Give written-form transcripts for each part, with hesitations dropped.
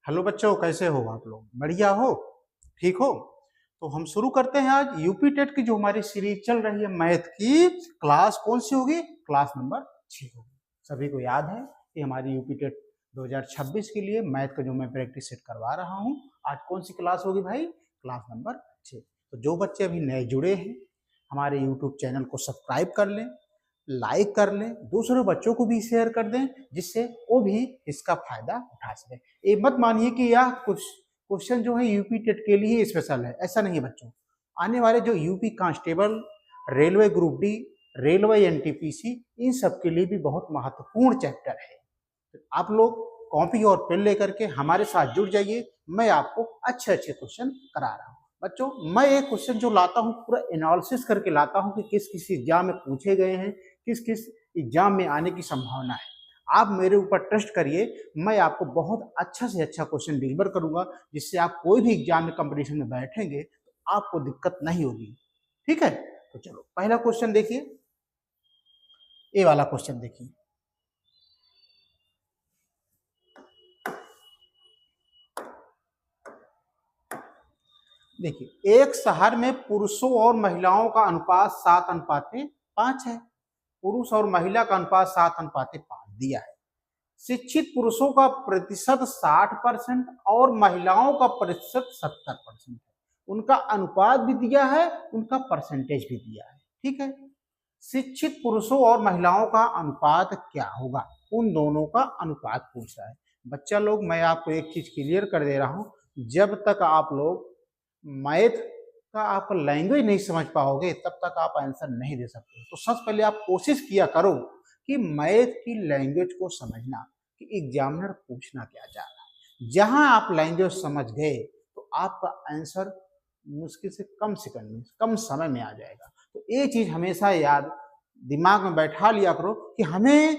Hello बच्चों, कैसे हो आप लोग? बढ़िया हो? ठीक हो? तो हम शुरू करते हैं आज यूपी टेट की जो हमारी सीरीज चल रही है मैथ की। क्लास कौन सी होगी? क्लास नंबर 6 होगी। सभी को याद है कि हमारी यूपी टेट 2026 के लिए मैथ का जो मैं प्रैक्टिस सेट करवा रहा हूँ, आज कौन सी क्लास होगी भाई? Class number 6। तो जो बच्चे अभी नए जुड़े हैं, हमारे यूट्यूब चैनल को सब्सक्राइब कर लें, लाइक कर लें, दूसरे बच्चों को भी शेयर कर दें, जिससे वो भी इसका फायदा उठा सकें। ये मत मानिए कि यह कुछ क्वेश्चन जो है यूपी टेट के लिए स्पेशल है, ऐसा नहीं है बच्चों। आने वाले जो UP constable, railway group D, railway NTPC, इन सब के लिए भी बहुत महत्वपूर्ण चैप्टर है। तो आप लोग कॉपी और पेन लेकर के हमारे साथ जुड़ जाइए। मैं आपको अच्छे अच्छे क्वेश्चन करा रहा हूँ बच्चों। मैं एक क्वेश्चन जो लाता हूँ पूरा एनालिसिस करके लाता हूँ कि किस किस एग्जाम में पूछे गए हैं, किस किस एग्जाम में आने की संभावना है। आप मेरे ऊपर ट्रस्ट करिए, मैं आपको बहुत अच्छा से अच्छा क्वेश्चन डिलीवर करूंगा, जिससे आप कोई भी एग्जाम में कंपटीशन में बैठेंगे तो आपको दिक्कत नहीं होगी। ठीक है, तो चलो पहला क्वेश्चन देखिए। ये वाला क्वेश्चन देखिए। देखिए, एक शहर में पुरुषों और महिलाओं का अनुपात 7:5 है। पुरुष और महिला का अनुपात 7:5 दिया है। शिक्षित पुरुषों का प्रतिशत 60% और महिलाओं का प्रतिशत 70% है। उनका अनुपात भी दिया है, उनका परसेंटेज भी दिया है। ठीक है, शिक्षित पुरुषों और महिलाओं का अनुपात क्या होगा? उन दोनों का अनुपात पूछ रहा है बच्चा लोग। मैं आपको एक चीज क्लियर कर दे रहा हूं, जब तक आप लोग मैथ का आप लैंग्वेज नहीं समझ पाओगे तब तक आप आंसर नहीं दे सकते। तो सबसे पहले आप कोशिश किया करो कि मैथ की लैंग्वेज को समझना, कि एग्जामिनर पूछना क्या चाह रहा है। जहां आप लैंग्वेज समझ गए तो आपका आंसर मुश्किल से कम सेकंड में, कम समय में आ जाएगा। तो ये चीज हमेशा याद दिमाग में बैठा लिया करो कि हमें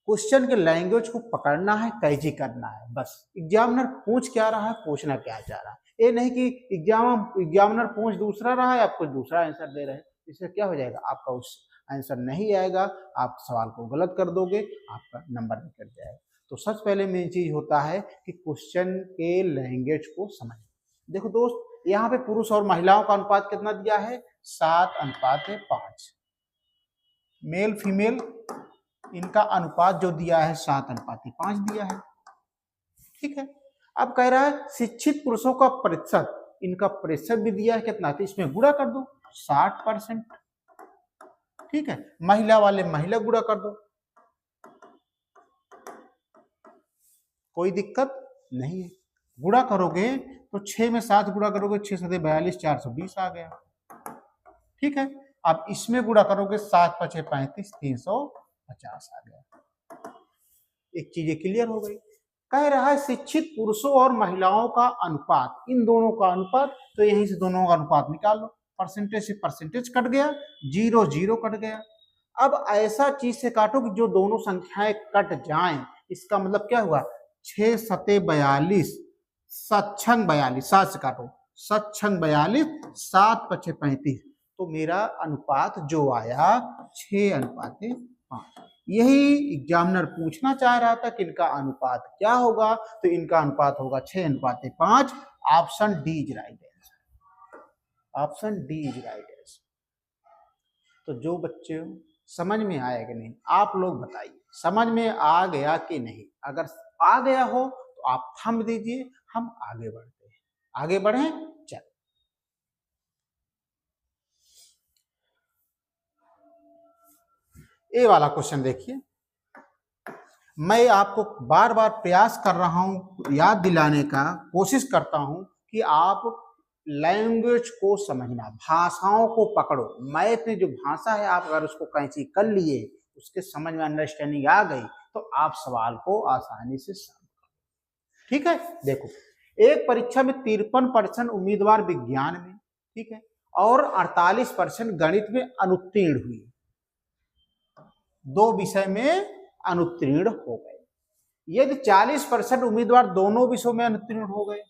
क्वेश्चन के लैंग्वेज को पकड़ना है, कैची करना है। बस एग्जामिनर पूछ क्या रहा है, पूछना क्या चाह रहा है। ये नहीं कि एग्जामिनर पूछ दूसरा रहा है, आप कुछ दूसरा आंसर दे रहे हैं। इससे क्या हो जाएगा, आपका उस आंसर नहीं आएगा, आप सवाल को गलत कर दोगे, आपका नंबर भी कट जाएगा। तो सबसे पहले मेन चीज होता है कि क्वेश्चन के लैंग्वेज को समझ। देखो दोस्त, यहाँ पे पुरुष और महिलाओं का अनुपात कितना दिया है? 7:5। मेल फीमेल इनका अनुपात जो दिया है 7:5 दिया है। ठीक है, अब कह रहा है शिक्षित पुरुषों का प्रतिशत, इनका प्रतिशत भी दिया है कितना, तो इसमें गुणा कर दो 60%। ठीक है, महिला वाले महिला गुणा कर दो, कोई दिक्कत नहीं है। गुणा करोगे तो 6 में 7 गुणा करोगे, 6 7 42, 420 आ गया। ठीक है, अब इसमें गुणा करोगे 7 5 35, 350 आ गया। एक चीज क्लियर हो गई। कह रहा है शिक्षित पुरुषों और महिलाओं का अनुपात, इन दोनों का अनुपात, तो यहीं से दोनों का अनुपात निकाल लो। परसेंटेज से परसेंटेज कट गया, 0 0 कट गया। अब ऐसा चीज से काटो कि जो दोनों संख्याएं कट जाएं। इसका मतलब क्या हुआ? 6 7 42, 7 6 42, 7 से काटो, 7 6 42, 7 5 35। तो मेरा अनुपात जो आया 6:5। यही एग्जामिनर पूछना चाह रहा था कि इनका अनुपात क्या होगा, तो इनका अनुपात होगा 6:5। Option D is right answer. Option D is right answer. तो जो बच्चे समझ में आया कि नहीं, आप लोग बताइए समझ में आ गया कि नहीं। अगर आ गया हो तो आप थंब दीजिए, हम आगे बढ़ते हैं। आगे बढ़े, चल। ये वाला क्वेश्चन देखिए। मैं आपको बार बार प्रयास कर रहा हूं, याद दिलाने का कोशिश करता हूं कि आप लैंग्वेज को समझना, भाषाओं को पकड़ो। मैथ में जो भाषा है, आप अगर उसको कैंची कर लिए, उसके समझ में अंडरस्टैंडिंग आ गई, तो आप सवाल को आसानी से सॉल्व कर। ठीक है, देखो, एक परीक्षा में 53% उम्मीदवार विज्ञान में, ठीक है, और 48% गणित में अनुत्तीर्ण हुई। 2 विषय में अनुत्तीर्ण हो गए। यदि 40% उम्मीदवार दोनों विषयों में अनुत्तीर्ण हो गए,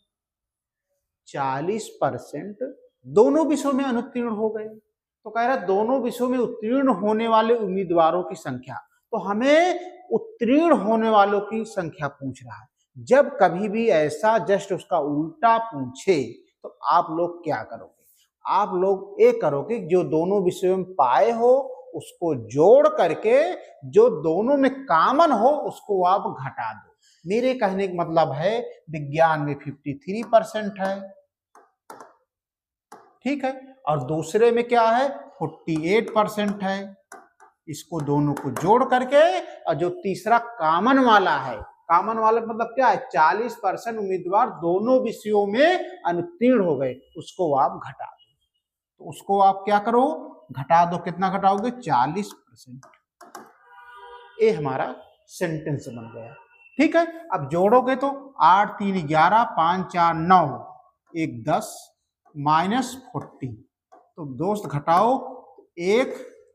40% दोनों विषयों में अनुत्तीर्ण हो गए, तो कह रहा है दोनों विषयों में उत्तीर्ण होने वाले उम्मीदवारों की संख्या। तो हमें उत्तीर्ण होने वालों की संख्या पूछ रहा है। जब कभी भी ऐसा जस्ट उसका उल्टा पूछे तो आप लोग क्या करोगे? आप लोग ये करोगे जो दोनों विषयों में पाए हो उसको जोड़ करके जो दोनों में कॉमन हो उसको आप घटा दो। मेरे कहने का मतलब है विज्ञान में 53% है, ठीक है, और दूसरे में क्या है 48% है। इसको दोनों को जोड़ करके और जो तीसरा कॉमन वाला है, कॉमन वाला मतलब क्या है 40% उम्मीदवार दोनों विषयों में अनुत्तीर्ण हो गए, उसको आप घटा दो। तो उसको आप क्या करो, घटा दो। कितना घटाओगे? 40%। ये हमारा सेंटेंस बन गया, ठीक है। अब जोड़ोगे तो 8 3 11 5 4 9 1 10 -40। तो दोस्त घटाओ, 1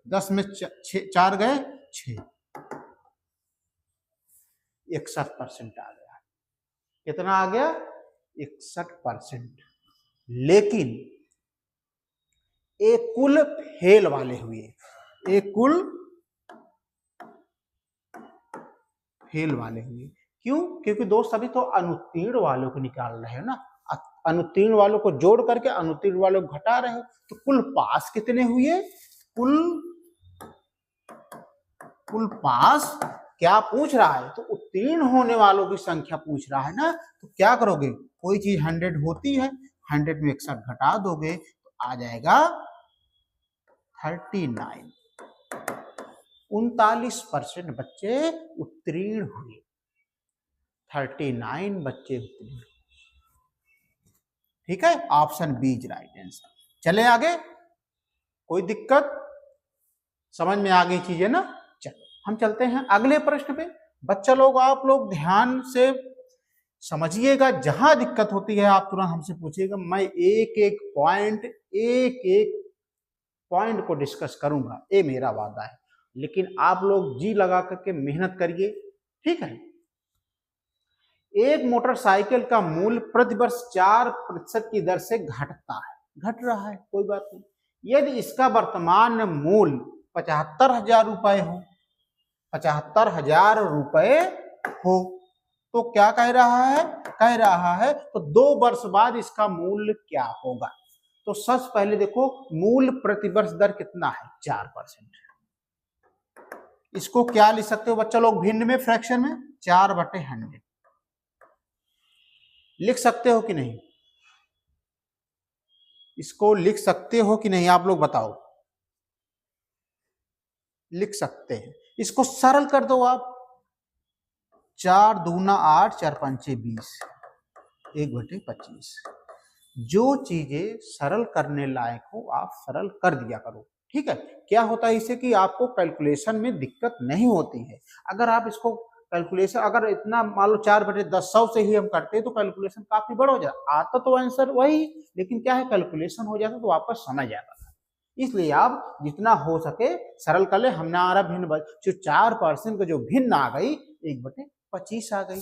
10 में 4 गए 6, 61% आ गया। कितना आ गया? 61%। लेकिन एक कुल फेल वाले हुए, एक कुल फेल वाले हुए। क्यों? क्योंकि दोस्त अभी तो अनुत्तीर्ण वालों को निकाल रहे हो ना, अनुत्तीर्ण वालों को जोड़ करके अनुत्तीर्ण वालों को घटा रहे हो। तो कुल पास कितने हुए? कुल पास क्या पूछ रहा है? तो उत्तीर्ण होने वालों की संख्या पूछ रहा है ना। तो क्या करोगे? कोई चीज 100 होती है, 100 में 61 घटा दोगे तो आ जाएगा 39। 39% बच्चे उत्तीर्ण हुए, 39 बच्चे उत्तीर्ण। ठीक है, option B is right answer. चले आगे, कोई दिक्कत? समझ में आ गई चीजें ना? चलो हम चलते हैं अगले प्रश्न पे। बच्चा लोग आप लोग ध्यान से समझिएगा, जहां दिक्कत होती है आप तुरंत हमसे पूछिएगा। मैं एक एक पॉइंट को डिस्कस करूंगा, ये मेरा वादा है। लेकिन आप लोग जी लगा करके मेहनत करिए, ठीक है। एक मोटरसाइकिल का मूल्य प्रतिवर्ष 4% की दर से घटता है, घट रहा है, कोई बात नहीं। यदि इसका वर्तमान मूल्य 75,000 रुपए हो, 75,000 रुपए हो, तो क्या कह रहा है? कह रहा है तो 2 वर्ष बाद इसका मूल्य क्या होगा? तो सबसे पहले देखो, मूल्य प्रतिवर्ष दर कितना है? 4%। इसको क्या लिख सकते हो बच्चा लोग भिन्न में, फ्रैक्शन में? 4/100 लिख सकते हो कि नहीं? इसको लिख सकते हो कि नहीं आप लोग बताओ? लिख सकते हैं। इसको सरल कर दो आप, 4 दूना 8, 4 पंचे 20, 1/25। जो चीजें सरल करने लायक हो आप सरल कर दिया करो, ठीक है। क्या होता है इससे कि आपको कैलकुलेशन में दिक्कत नहीं होती है। अगर आप इसको कैलकुलेशन अगर इतना मान लो 4/10 100 से ही हम करते हैं तो कैलकुलेशन काफी बड़ा हो जाता। आता तो आंसर वही, लेकिन क्या है कैलकुलेशन हो जाता तो वापस समझ आता था। इसलिए आप जितना हो सके सरल कर ले। हमारा भिन्न जो 4% का जो भिन्न आ गई 1/25 आ गई।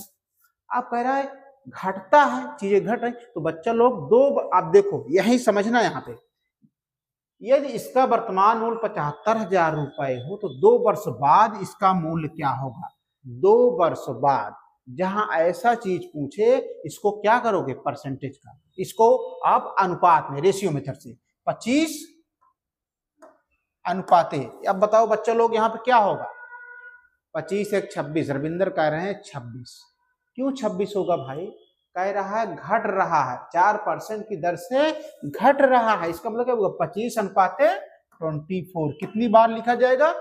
आप कह रहा है घटता है, चीजें घट रही, तो बच्चा लोग दो, आप देखो यही समझना यहाँ पे। यदि इसका वर्तमान मूल्य 75,000 रुपए हो तो 2 वर्ष बाद इसका मूल्य क्या होगा? 2 वर्ष बाद जहां ऐसा चीज पूछे इसको क्या करोगे? परसेंटेज का, इसको आप अनुपात में, रेशियो मेथड से 25 अनुपाते। अब बताओ बच्चा लोग यहाँ पे क्या होगा? 25 1 26। रविंदर कह रहे हैं 26। क्यों 26 होगा भाई? कह रहा है घट रहा है, 4% की दर से घट रहा है। इसका मतलब क्या होगा? 25/24। कितनी बार लिखा जाएगा?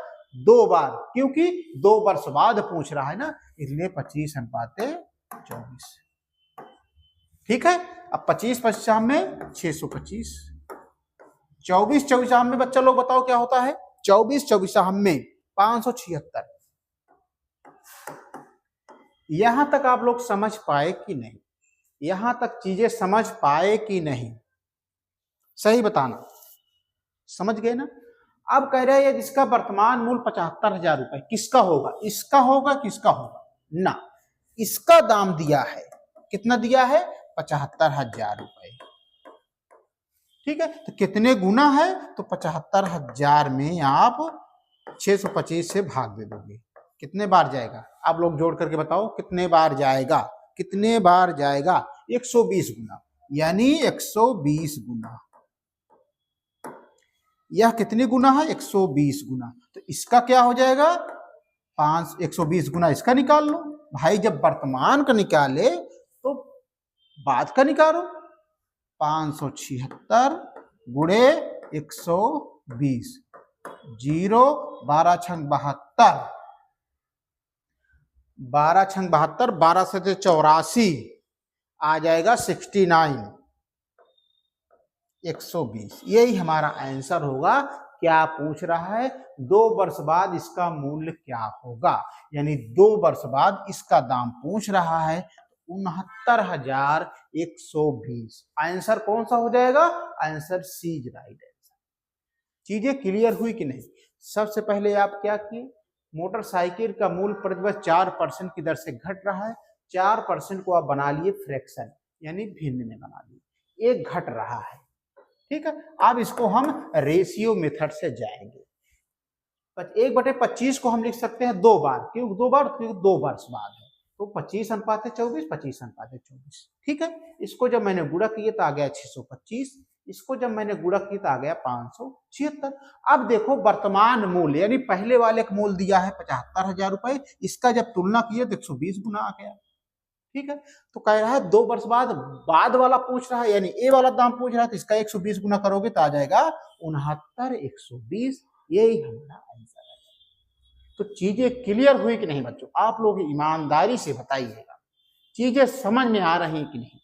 2 बार, क्योंकि 2 वर्ष बाद पूछ रहा है ना, इसलिए 25/24। ठीक है। अब 25/50 में 625, 24/24 में बच्चा लोग बताओ क्या होता है? 24/24 में 576। यहां तक आप लोग समझ पाए कि नहीं? यहां तक चीजें समझ पाए कि नहीं? सही बताना, समझ गए ना? अब कह रहे हैं इसका वर्तमान मूल्य 75,000 रुपए, किसका होगा? इसका होगा, किसका होगा ना? इसका दाम दिया है, कितना दिया है? 75,000 रुपए। ठीक है, तो कितने गुना है? तो 75,000 में आप 625 से भाग दे दोगे। कितने बार जाएगा? आप लोग जोड़ करके बताओ कितने बार जाएगा, कितने बार जाएगा? 120 गुना, यानी 120 गुना। यह कितने गुना है? 120 गुना। तो इसका क्या हो जाएगा? 120 गुना इसका निकाल लो भाई। जब वर्तमान का निकाले तो बाद का निकालो। 576 गुणे 120, 0 12 छंग 72, 12 छंग 72, 12 से 84 आ जाएगा 69, 120। यही हमारा आंसर होगा। क्या पूछ रहा है? 2 वर्ष बाद इसका मूल्य क्या होगा, यानी 2 वर्ष बाद इसका दाम पूछ रहा है। 69,120 आंसर कौन सा हो जाएगा? Answer C is right answer. चीजें क्लियर हुई कि नहीं? सबसे पहले आप क्या किए? मोटरसाइकिल का मूल्य प्रतिवर्ष 4% की दर से घट रहा है। 4% को आप बना लिए फ्रैक्शन, यानी भिन्न में बना लिए, एक घट रहा है। ठीक है, अब इसको हम रेशियो मेथड से जाएंगे। 1/25 को हम लिख सकते हैं 2 बार। क्यों 2 बार? क्योंकि 2 वर्ष बाद है, तो 25/24, 25/24। ठीक है, इसको जब मैंने गुणा किया तो आ गया 625, इसको जब मैंने गुणा किया तो आ गया 576। अब देखो वर्तमान मूल्य, यानी पहले वाले का मूल्य दिया है 75,000 रुपए, इसका जब तुलना किया तो 120 गुना आ गया। ठीक है, तो कह रहा है 2 वर्ष बाद वाला पूछ रहा है, यानी ए वाला दाम पूछ रहा है, तो इसका 120 गुना करोगे तो आ जाएगा 69,120। यही हमारा आंसर है। तो चीजें क्लियर हुई कि नहीं बच्चों? आप लोग ईमानदारी से बताइएगा, चीजें समझ में आ रही कि नहीं?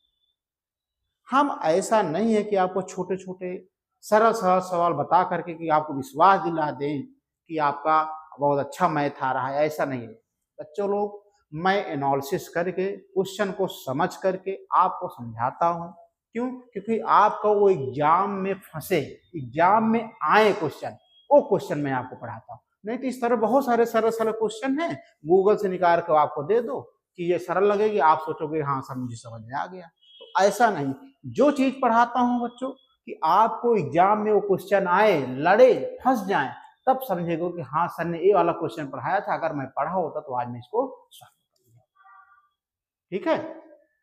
हम ऐसा नहीं है कि आपको छोटे छोटे सरल सरल सवाल बता करके कि आपको विश्वास दिला दें कि आपका बहुत अच्छा मैथ आ रहा है, ऐसा नहीं है बच्चों। लोग मैं एनालिसिस करके क्वेश्चन को समझ करके आपको समझाता हूँ। क्यों? क्योंकि आपका वो एग्जाम में फंसे, एग्जाम में आए क्वेश्चन, वो क्वेश्चन मैं आपको पढ़ाता हूँ। नहीं तो इस तरह बहुत सारे सरल सरल क्वेश्चन हैं, गूगल से निकाल कर आपको दे दो कि ये सरल लगेगी, आप सोचोगे हाँ सर मुझे समझ में आ गया। तो ऐसा नहीं, जो चीज पढ़ाता हूँ बच्चों कि आपको एग्जाम में वो क्वेश्चन आए, लड़े, फंस जाए, तब समझेगा कि हाँ सर ने ये वाला क्वेश्चन पढ़ाया था, अगर मैं पढ़ा होता तो आज मैं इसको सॉल्व कर लिया। ठीक है,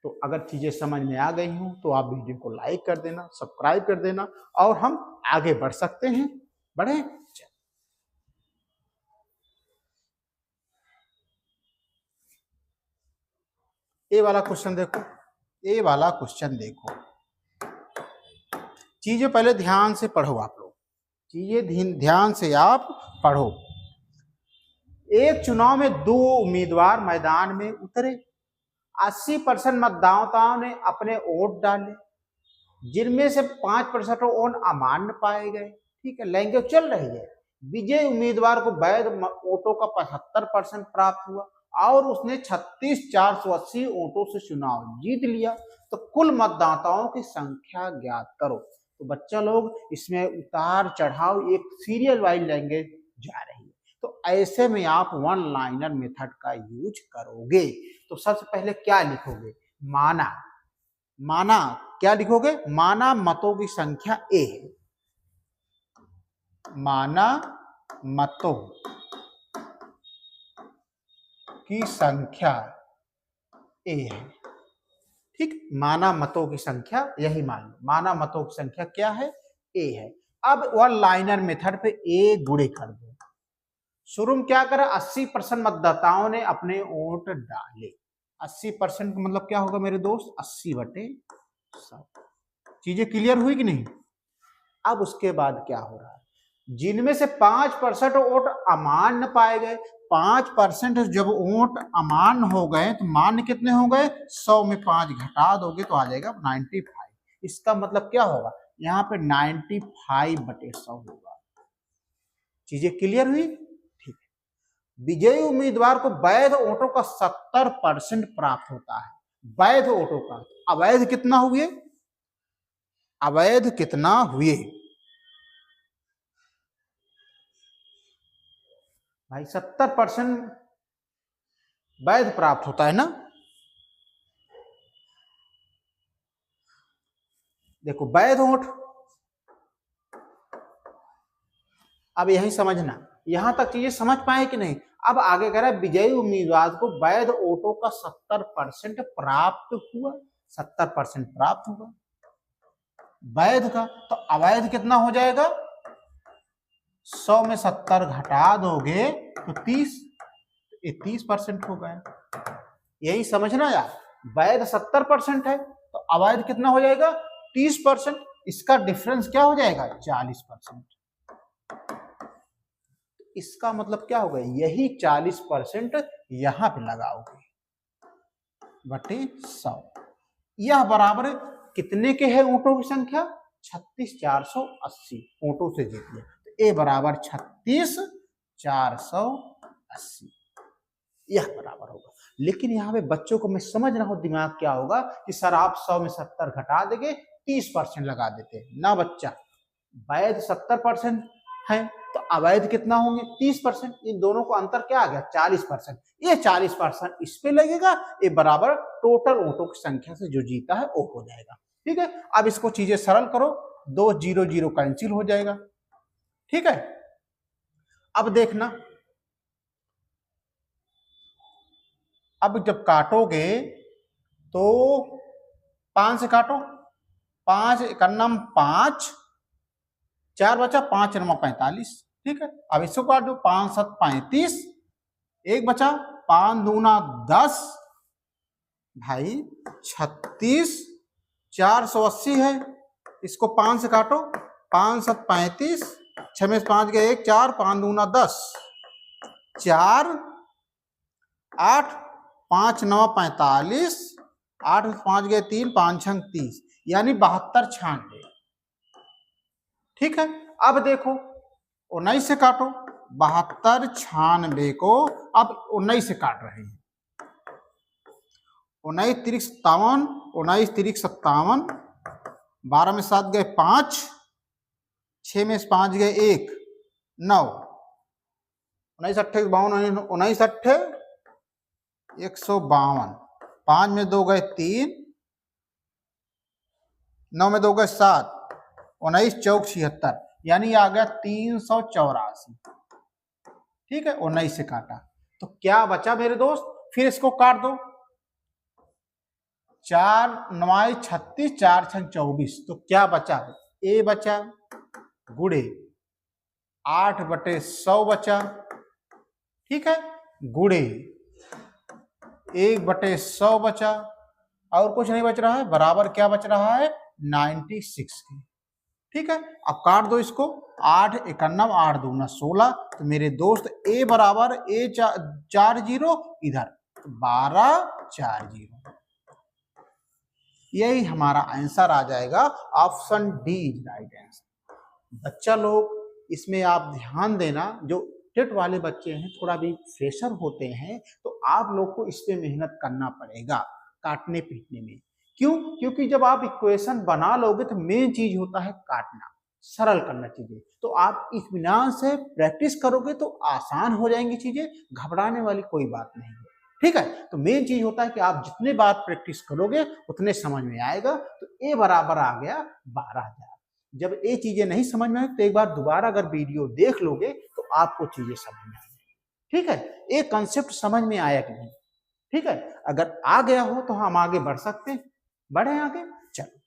तो अगर चीजें समझ में आ गई हूं तो आप वीडियो को लाइक कर देना, सब्सक्राइब कर देना, और हम आगे बढ़ सकते हैं। बढ़े? ये वाला क्वेश्चन देखो, ये वाला क्वेश्चन देखो। चीजें पहले ध्यान से पढ़ो आप लोग, चीजें ध्यान से आप पढ़ो। एक चुनाव में 2 उम्मीदवार मैदान में उतरे। 80% मतदाताओं ने अपने वोट डाले, जिनमें से 5% वोट अमान्य पाए गए। ठीक है, लैंग्वेज चल रही है। विजयी उम्मीदवार को वैध वोटों का 75% प्राप्त हुआ और उसने 36,480 वोटों से चुनाव जीत लिया। तो कुल मतदाताओं की संख्या ज्ञात करो। तो बच्चा लोग इसमें उतार चढ़ाव एक सीरियल वाइज लैंग्वेज जा रही है, तो ऐसे में आप वन लाइनर मेथड का यूज करोगे। तो सबसे पहले क्या लिखोगे? माना। माना क्या लिखोगे? माना मतों की संख्या ए है। माना मतों की संख्या ए है। ठीक, माना मतों की संख्या, यही मान लो माना मतों की संख्या क्या है? ए है। अब वन लाइनर मेथड पे ए गुणे कर दो। शुरू में क्या करा? 80% मतदाताओं ने अपने वोट डाले। 80% का मतलब क्या होगा मेरे दोस्त? 80/100। चीजें क्लियर हुई कि नहीं? अब उसके बाद क्या हो रहा है? जिनमें से 5% वोट अमान्य पाए गए। 5% जब वोट अमान्य हो गए तो मान्य कितने हो गए? 100 में 5 घटा दोगे तो आ जाएगा 95। इसका मतलब क्या होगा? यहाँ पे 95/100 होगा। चीजें क्लियर हुई? ठीक है। विजयी उम्मीदवार को वैध वोटों का 70% प्राप्त होता है। वैध वोटों का। अवैध कितना हुए? अवैध कितना हुए भाई? 70% वैध प्राप्त होता है ना। देखो वैध वोट, अब यही समझना, यहां तक चीजें समझ पाए कि नहीं? अब आगे कह रहा है विजयी उम्मीदवार को वैध वोटों का 70% प्राप्त हुआ, 70% प्राप्त हुआ वैध का, तो अवैध कितना हो जाएगा? 100 में 70 घटा दोगे तो 30, ये 30% हो गया। यही समझना यार, वैध 70% है तो अवैध कितना हो जाएगा? 30%। इसका डिफरेंस क्या हो जाएगा? 40%। इसका मतलब क्या होगा? यही 40% यहां पे लगाओगे बटे 100। यह बराबर कितने के है ऊंटों की संख्या? 36,480 ऊंटों से जीत लिया, तो ए बराबर 36,480 यह बराबर होगा। लेकिन यहाँ पे बच्चों को मैं समझ रहा हूं दिमाग क्या होगा कि सर आप 100 में 70 घटा देंगे 30% लगा देते ना बच्चा। वैध 70% है तो अवैध कितना होंगे? 30%। इन दोनों को अंतर क्या आ गया? 40%। ये 40% इस पे लगेगा, ये बराबर टोटल वोटों की संख्या से जो जीता है वो हो जाएगा। ठीक है, अब इसको चीजें सरल करो, 2 0 0 कैंसिल हो जाएगा। ठीक है, अब देखना, अब जब काटोगे तो 5 से काटो, 5 एकन्नम 5, 4 बचा, 5 9 45। ठीक है, अब इसको काट दो, 5 7 35, एक बचा, 5 दूना 10, भाई 36,480 है। इसको 5 से काटो, 5 7 35, 6 में 5 गए 1 4, 5 दूना 10, 4 8, 5 9 45, 8 में 5 गए 3, 5 6 30, यानी 72 96। ठीक है, अब देखो 19 से काटो, 72 96 को अब 19 से काट रहे हैं, 19 3 57, 19 3 57, 12 में 7 गए 5, 6 में 5 गए 1 9, 19 8 52, 19 8 152, 5 में 2 गए 3, 9 में 2 गए 7, 19 चौक 76, यानी आ गया 384। ठीक है, 19 से काटा तो क्या बचा मेरे दोस्त? फिर इसको काट दो, 4 9 36, 4 6 24, तो क्या बचा? ए बचा गुड़े 8 बटे 100 बचा। ठीक है, गुड़े 1 बटे 100 बचा, और कुछ नहीं बच रहा है, बराबर क्या बच रहा है? 96 के। ठीक है, अब काट दो इसको, 8 91, 8 दूना 16, तो मेरे दोस्त ए बराबर ए 4 0, इधर 12 4 0, यही हमारा आंसर आ जाएगा। Option D is right answer. बच्चा लोग इसमें आप ध्यान देना, जो टेट वाले बच्चे हैं थोड़ा भी फ्रेशर होते हैं, तो आप लोग को इस पे मेहनत करना पड़ेगा काटने पीटने में। क्यों? क्योंकि जब आप इक्वेशन बना लोगे तो मेन चीज होता है काटना, सरल करना चीजें। तो आप इत्मीनान से प्रैक्टिस करोगे तो आसान हो जाएंगी चीजें, घबराने वाली कोई बात नहीं है। ठीक है, तो मेन चीज होता है कि आप जितने बार प्रैक्टिस करोगे उतने समझ में आएगा। तो ए बराबर आ गया 12,000। जब ये चीजें नहीं समझ में आए तो एक बार दोबारा अगर वीडियो देख लोगे तो आपको चीजें समझ में आ जाएगी। ठीक है, ये कंसेप्ट समझ में आया कि नहीं? ठीक है, अगर आ गया हो तो हम आगे बढ़ सकते हैं, बढ़े आगे। चलो,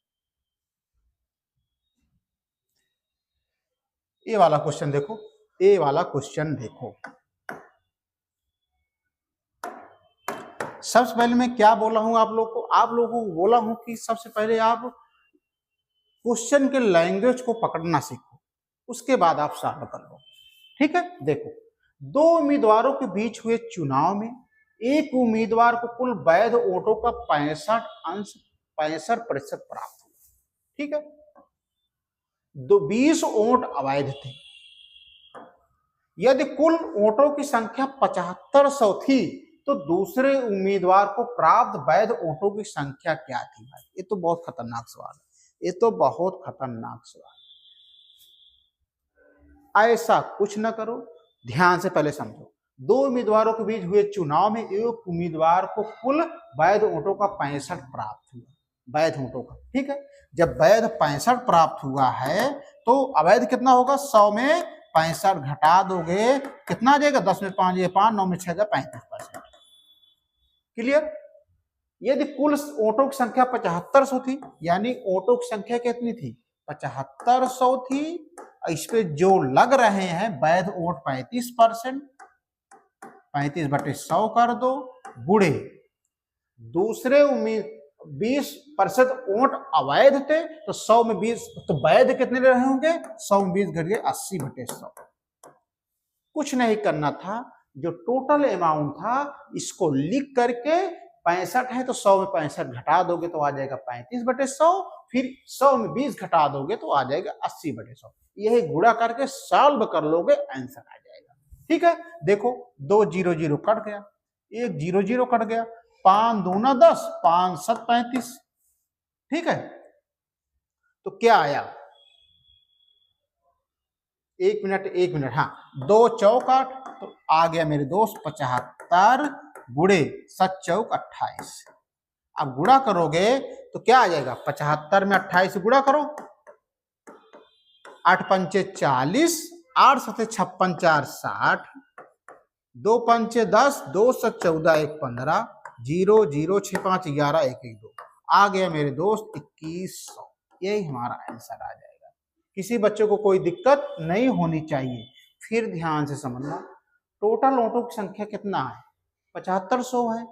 ये वाला क्वेश्चन देखो, ये वाला क्वेश्चन देखो। सबसे पहले मैं क्या बोला हूं आप लोगों को बोला हूं कि सबसे पहले आप क्वेश्चन के लैंग्वेज को पकड़ना सीखो, उसके बाद आप सॉल्व कर लो। ठीक है, देखो, 2 उम्मीदवारों के बीच हुए चुनाव में एक उम्मीदवार को कुल वैध वोटों का 65% प्राप्त हुआ। ठीक है, 20 वोट अवैध थे। यदि कुल वोटों की संख्या 7500 थी तो दूसरे उम्मीदवार को प्राप्त वैध वोटों की संख्या क्या थी? भाई ये तो बहुत खतरनाक सवाल है, ये तो बहुत खतरनाक सवाल है। ऐसा कुछ ना करो, ध्यान से पहले समझो। 2 उम्मीदवारों के बीच हुए चुनाव में एक उम्मीदवार को कुल वैध वोटों का 65 प्राप्त हुआ, वैध वोटों का। ठीक है, जब वैध 65 प्राप्त हुआ है तो अवैध कितना होगा? 100 में 65 घटा दोगे कितना आ जाएगा, 10 में 5 ये 5, 9 में 6 गया 35%। क्लियर। यदि कुल वोटों की संख्या 7500 थी, यानी वोटों की संख्या कितनी थी, 7500 थी, इस पे जो लग रहे हैं वैध वोट 35%, 35/100 कर दो, गुणे दूसरे 20% वोट अवैध थे, तो 100 में 20, तो वैध कितने रहे होंगे, 100 में 20 घट गए 80/100। कुछ नहीं करना था, जो टोटल अमाउंट था इसको लिख करके 65 है तो 100 में 65 घटा दोगे तो आ जाएगा 35/100, फिर 100 में 20 घटा दोगे तो आ जाएगा 80/100। यही गुणा करके सॉल्व कर लोगे, आंसर आ जाएगा। ठीक है, देखो 2 0 0 कट गया, 1 0 0 कट गया, 5 दूना 10, 5 7 35। ठीक है, तो क्या आया, 1 मिनट, हाँ 2 चौक 8, तो आ गया मेरे दोस्त 75 गुणे 7 चौक 28। अब गुणा करोगे तो क्या आ जाएगा, 75 में 28 से गुणा करो, 8 पंचे 40, 8 सते 56 4 60, 2 पंचे 10, 2 7 14 1 15, 0 0 6 5 11 1 1 2, आ गया मेरे दोस्त 2100। यही हमारा आंसर आ जाएगा। किसी बच्चे को कोई दिक्कत नहीं होनी चाहिए। फिर ध्यान से समझना, टोटल वोटों की संख्या कितना है, 7500 है।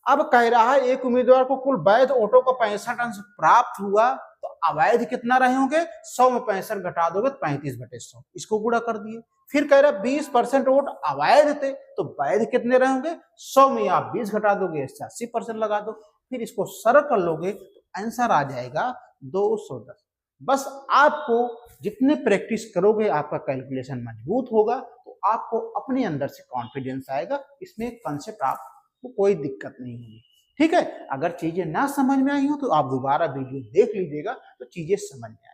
अब कह रहा है एक उम्मीदवार को कुल वैध वोटों का 65 अंश प्राप्त हुआ, तो अवैध कितना रहे होंगे, 100 में 65 घटा दोगे 35/100, इसको गुणा कर दिए। फिर कह रहा 20% वोट अवैध थे, तो वैध कितने रहे होंगे, 100 में आप 20 घटा दोगे 80% लगा दो, फिर इसको सरल कर लोगे तो आंसर आ जाएगा 210। बस आपको जितने प्रैक्टिस करोगे आपका कैलकुलेशन मजबूत होगा, तो आपको अपने अंदर से कॉन्फिडेंस आएगा, इसमें कंसेप्ट आपको कोई दिक्कत नहीं होगी। ठीक है, अगर चीजें ना समझ में आई हो तो आप दोबारा वीडियो देख लीजिएगा, तो चीजें समझ में आएगी।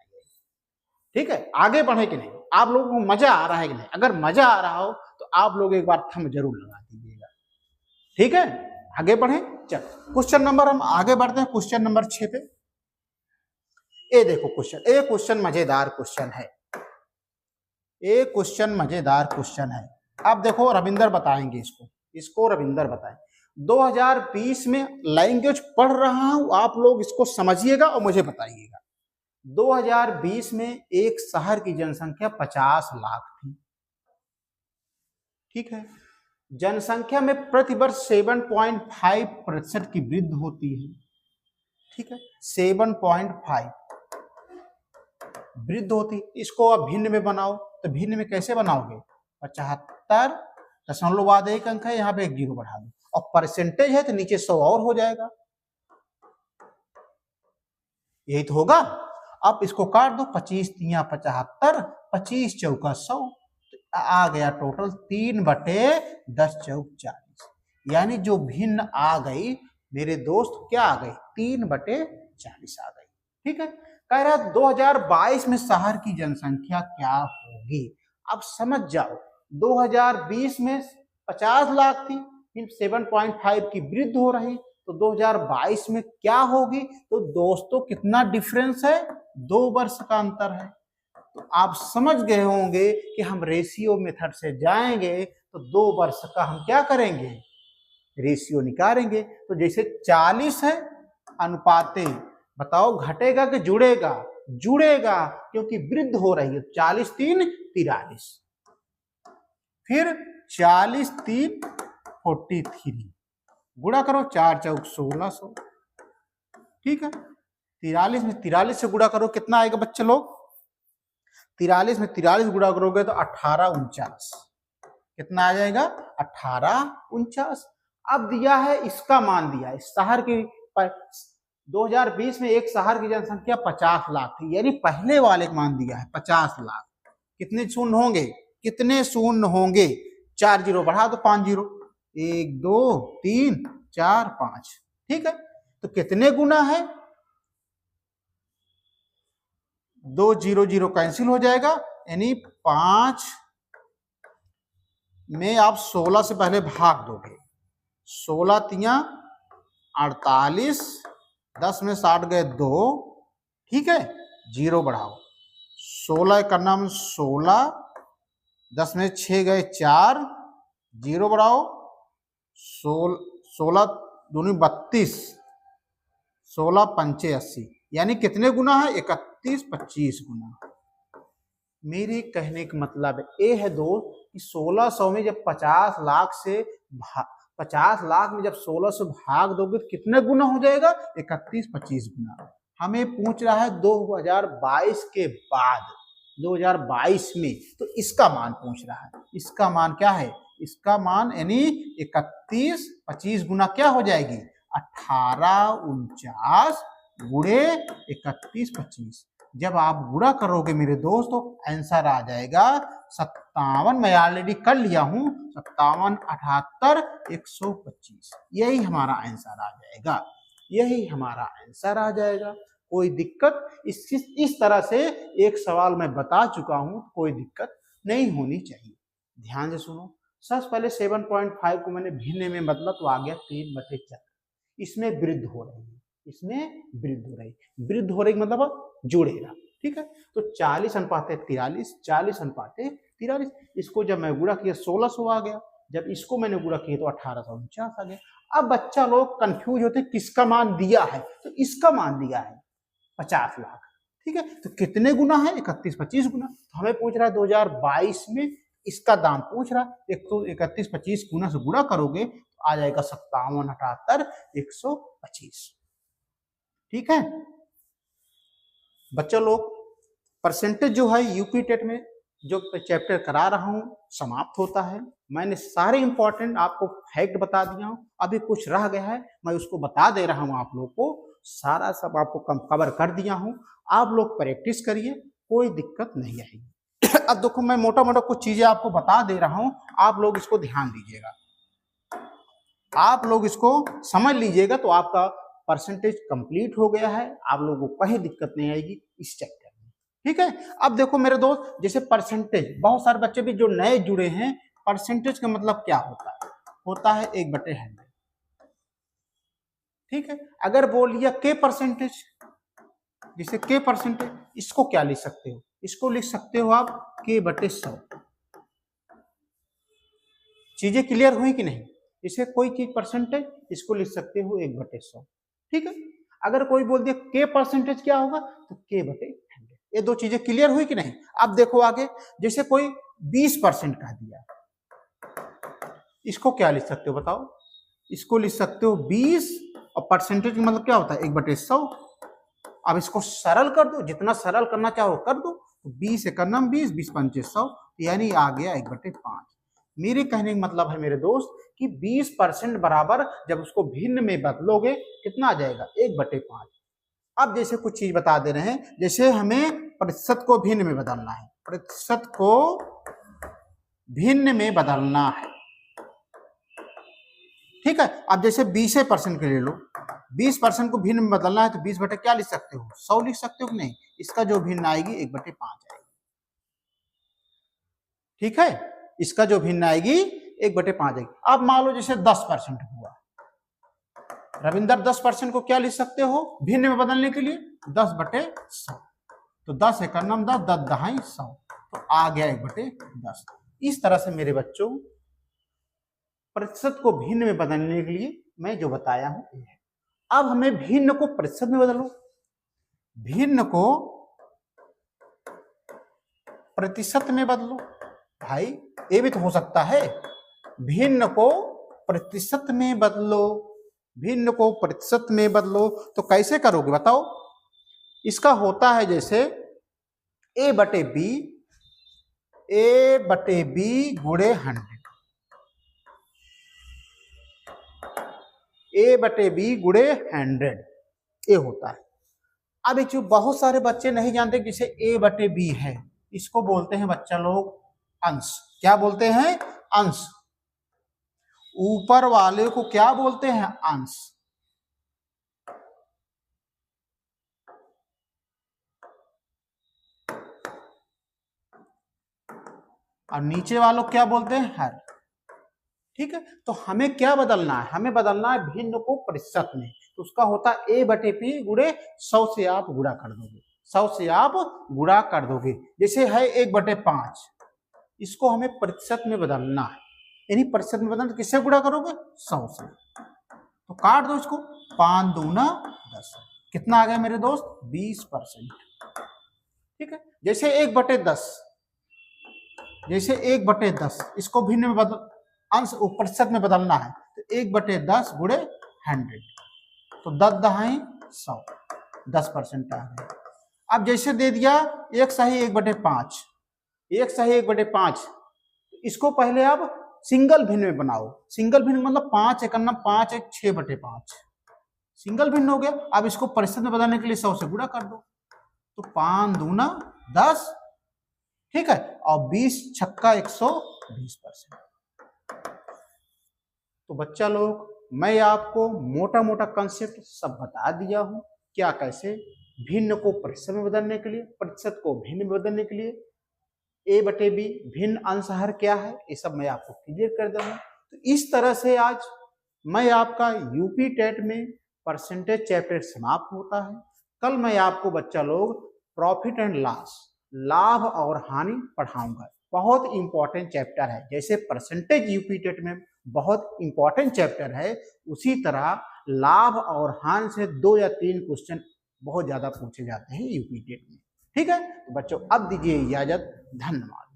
ठीक है, आगे बढ़े कि नहीं, आप लोगों को मजा आ रहा है कि नहीं, अगर मजा आ रहा हो तो आप लोग एक बार थंब जरूर लगा दीजिएगा। ठीक है, आगे बढ़े। चल क्वेश्चन नंबर, हम आगे बढ़ते हैं क्वेश्चन नंबर 6 पे। ये देखो क्वेश्चन, ये क्वेश्चन मजेदार क्वेश्चन है, ये क्वेश्चन मजेदार क्वेश्चन है। अब देखो रविंदर बताएंगे इसको रविंदर बताएं। 2020 में लैंग्वेज पढ़ रहा हूं, आप लोग इसको समझिएगा और मुझे बताइएगा। 2020 में एक शहर की जनसंख्या 50 लाख थी। ठीक है, जनसंख्या में प्रतिवर्ष 7.5% की वृद्धि होती है। ठीक है, 7.5 वृद्धि होती। इसको आप भिन्न में बनाओ, तो भिन्न में कैसे बनाओगे, 75.1 अंक है, यहाँ पे 1 0 बढ़ा दो, और परसेंटेज है तो नीचे 100 और हो जाएगा, यही तो होगा। अब इसको काट दो, 25 तिया 75, 25 चौका 100, तो आ गया टोटल 3/10 चौक 40। यानी जो भिन्न आ गई मेरे दोस्त, क्या आ गई, 3/40 आ गई। ठीक है, कह रहा 2022 में शहर की जनसंख्या क्या होगी। अब समझ जाओ, 2020 में 50 लाख थी, फिर 7.5 की वृद्धि हो रही, तो 2022 में क्या होगी। तो दोस्तों कितना डिफरेंस है, 2 वर्ष का अंतर है। तो आप समझ गए होंगे कि हम रेशियो मेथड से जाएंगे तो 2 वर्ष का हम क्या करेंगे, रेशियो निकालेंगे। तो जैसे 40 है अनुपाते, बताओ घटेगा कि जुड़ेगा, जुड़ेगा क्योंकि वृद्धि हो रही है। 40 3 43, फिर 40 3 43, गुणा करो 4 चौक 1600। ठीक है, 43 में 43 से गुणा करो, कितना आएगा बच्चे लोग, 43 में 43 गुणा करोगे तो 1849, कितना आ जाएगा, 1849। अब दिया है इसका मान, दिया है शहर की 2020 में एक शहर की जनसंख्या 50 लाख थी, यानी पहले वाले का मान दिया है 50 लाख। कितने शून्य होंगे, कितने शून्य होंगे, 4 0 बढ़ा दो, 5 0, 1 2 3 4 5। ठीक है, तो कितने गुना है, 2 0 0 कैंसिल हो जाएगा, यानी 5 में आप 16 से पहले भाग दोगे, 16 तिया 48, 10 में 60 गए 2। ठीक है, 0 बढ़ाओ, 16 का नाम 16, 10 में 6 गए 4, 0 बढ़ाओ 16 दूनी 32, 16 पंचे 80, यानी कितने गुना है? 31 25 गुना। मेरे कहने का मतलब ये है दोस्त कि 1600 में जब 50 लाख से 50 लाख में जब 1600 भाग दोगे तो कितने गुना हो जाएगा? 31 25 गुना। हमें पूछ रहा है 2022 के बाद, 2022 में, तो इसका मान पूछ रहा है। इसका मान क्या है? इसका मान यानी 31 25 गुना क्या हो जाएगी? 18 49 गुणे 31 25। जब आप गुणा करोगे मेरे दोस्त तो आंसर आ जाएगा 57। मैं ऑलरेडी कर लिया हूं, 57 78 125। यही हमारा आंसर आ जाएगा, यही हमारा आंसर आ जाएगा। कोई दिक्कत? इस तरह से एक सवाल मैं बता चुका हूं, कोई दिक्कत नहीं होनी चाहिए। ध्यान से सुनो। सबसे पहले 7.5 को मैंने भिन्न में बदला तो आ गया 3/4। इसमें वृद्धि हो रही है, इसमें वृद्धि हो रही है। वृद्धि हो रही मतलब जुड़ेगा, ठीक है। तो 40:43, 40:43। इसको जब मैं गुणा किया 1600 आ गया, जब इसको मैंने गुणा किया तो 1849 आ गया। अब बच्चा लोग कंफ्यूज होते किसका मान दिया है, तो इसका मान दिया है 50 लाख, ठीक है। तो कितने गुना है? 31 25 गुना। तो हमें पूछ रहा है 2022 में इसका दाम पूछ रहा है। एक तो 31 25 गुना से गुणा करोगे तो आ जाएगा 57 78 125, ठीक है। बच्चा लोग परसेंटेज जो है यूपी टेट में जो चैप्टर करा रहा हूं समाप्त होता है। मैंने सारे इंपॉर्टेंट आपको फैक्ट बता दिया हूं, अभी कुछ रह गया है मैं उसको बता दे रहा हूं आप लोग को। सारा सब आपको कवर कर दिया हूं, आप लोग प्रैक्टिस करिए, कोई दिक्कत नहीं आएगी। अब देखो मैं मोटा मोटा कुछ चीजें आपको बता दे रहा हूं, आप लोग इसको ध्यान दीजिएगा, आप लोग इसको समझ लीजिएगा तो आपका परसेंटेज कंप्लीट हो गया है। आप लोगों को कहीं दिक्कत नहीं आएगी इस चैप्टर में, ठीक है। अब देखो मेरे दोस्त, जैसे परसेंटेज, बहुत सारे बच्चे भी जो नए जुड़े हैं, परसेंटेज का मतलब क्या होता है? होता है 1/100, ठीक है। अगर बोल लिया के परसेंटेज, जैसे के परसेंटेज, इसको क्या लिख सकते हो? इसको लिख सकते हो आप k/100। चीजें क्लियर हुई कि नहीं? इसे कोई चीज परसेंटेज, इसको लिख सकते हो 1/100, ठीक है। अगर कोई बोल दिया के परसेंटेज क्या होगा तो k/100। ये दो चीजें क्लियर हुई कि नहीं? अब देखो आगे, जैसे कोई 20% कह दिया, इसको क्या लिख सकते हो बताओ? इसको लिख सकते हो 20, और परसेंटेज का मतलब क्या होता है? 1/100। अब इसको सरल कर दो, जितना सरल करना चाहो कर दो। तो 20 1 20, 20 5 100, यानी आ गया 1/5। मेरे कहने का मतलब है मेरे दोस्त कि 20% बराबर जब उसको भिन्न में बदलोगे कितना आ जाएगा? 1/5। अब जैसे कुछ चीज बता दे रहे हैं, जैसे हमें प्रतिशत को भिन्न में बदलना है, प्रतिशत को भिन्न में बदलना है, ठीक है। अब जैसे 20% के ले लो, 20% को भिन्न में बदलना है तो 20 बटे क्या लिख सकते हो? 100 लिख सकते हो कि नहीं? इसका जो भिन्न आएगी 1/5 आएगी, ठीक है। इसका जो भिन्न आएगी 1/5 आएगी। अब मान लो जैसे 10% हुआ, रविंदर 10% को क्या लिख सकते हो भिन्न में बदलने के लिए? 10/100। तो 10 1 10, 10 10 100, तो आ गया 1/10। इस तरह से मेरे बच्चों प्रतिशत को भिन्न में बदलने के लिए मैं जो बताया हूं ये है। अब हमें भिन्न को प्रतिशत में बदलो, भिन्न को प्रतिशत में बदलो। भाई ये भी तो हो सकता है, भिन्न को प्रतिशत में बदलो, भिन्न को प्रतिशत में बदलो। तो कैसे करोगे बताओ? इसका होता है जैसे a/b, a/b गुणे 100, a/b गुणे 100 ये होता है। अब एक बहुत सारे बच्चे नहीं जानते कि जैसे a/b है, इसको बोलते हैं बच्चा लोग अंश। क्या बोलते हैं? अंश। ऊपर वाले को क्या बोलते हैं? अंश। और नीचे वालों को क्या बोलते हैं? हर, ठीक है। तो हमें क्या बदलना है? हमें बदलना है भिन्न को प्रतिशत में। तो उसका होता है a/p गुणे 100 से आप गुणा कर दोगे, 100 से आप गुणा कर दोगे। जैसे है 1/5, इसको हमें प्रतिशत में बदलना है, यानी प्रतिशत में बदलना, किससे गुणा करोगे? 100 से। तो काट दो इसको, 5 दूना 10, कितना आ गया मेरे दोस्त? 20%। ठीक है, जैसे 1/10, जैसे 1/10 इसको भिन्न में बदल, अंश प्रतिशत में बदलना है, तो 1/10 गुणे 100, तो 10 दहाई 100, 10% आ गया। अब जैसे दे दिया 1 सही 1/5, 1 सही 1/5, इसको पहले अब सिंगल भिन्न में बनाओ। सिंगल भिन्न मतलब 5 एकम 5 1 6/5, सिंगल भिन्न हो गया। अब इसको प्रतिशत में बदलने के लिए 100 से गुणा कर दो, तो 5 दूना 10, ठीक है, और 20 छक्का 120%। तो बच्चा लोग, मैं आपको मोटा मोटा कंसेप्ट सब बता दिया हूं, क्या कैसे भिन्न को प्रतिशत में बदलने के लिए, प्रतिशत को भिन्न में बदलने के लिए a/b भिन्न अंश हर क्या है, ये सब मैं आपको क्लियर कर दूंगा। तो इस तरह से आज मैं आपका यूपी टेट में परसेंटेज चैप्टर समाप्त होता है। कल मैं आपको बच्चा लोग प्रॉफिट एंड लॉस, लाभ और हानि पढ़ाऊंगा। बहुत इंपॉर्टेंट चैप्टर है, जैसे परसेंटेज यूपी टेट में बहुत इंपॉर्टेंट चैप्टर है, उसी तरह लाभ और हानि से 2 या 3 क्वेश्चन बहुत ज्यादा पूछे जाते हैं यूपी टेट में। ठीक है, तो बच्चों अब दीजिए इजाजत, धन्यवाद।